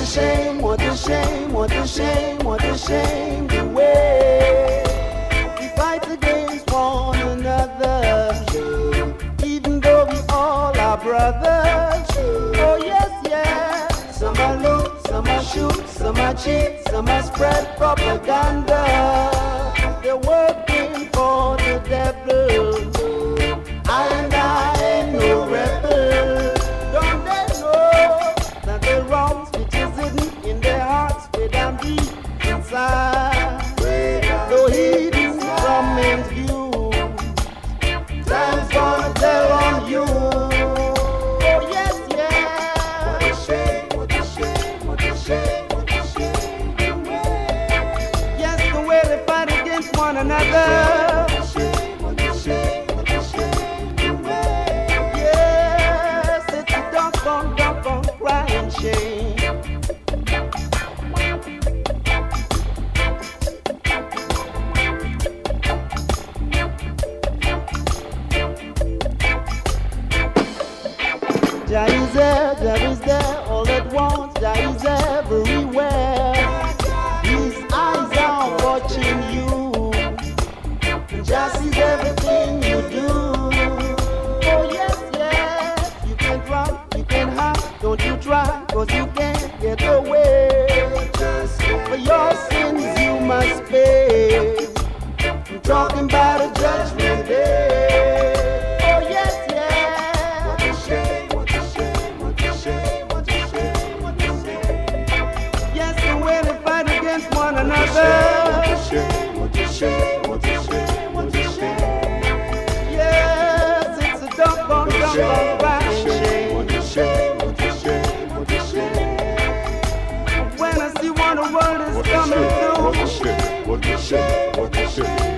shame, what a shame, what a shame, what a shame the way we fight against one another, even though we all are brothers. Oh yes, yes. Some are loot, some are shoot, some are cheat, some are spread propaganda. They're working for the devil. I ain't no rebel. Don't they know that the wrongs which is hidden in their hearts way down deep inside, though hidden from men's view, time's gonna tell on you. Oh yes, yeah. What a shame, what a shame, what a shame, what a shame. Yes, the way they fight against one another. What a shame, what a shame, what a shame. Yes, it's a doggone crying shame. Jah is there, all at once. Jah is everywhere. His eyes are watching you. Jah sees everything you do. Oh yes, yes. You can run, you can hide. Don't you try, cause you can't get away. For your sins you must pay. I'm talking about a judgment day. Oh yes, yes. What a shame, what a shame, what a shame, what a shame, what a shame. Yes, the way they fight against one another. What a shame, what a shame, what a shame, what a shame. Yes, it's a doggone crying shame. What a shame, what a shame, what a shame. When I see what the world is coming through. What a shame, what a shame, what a shame.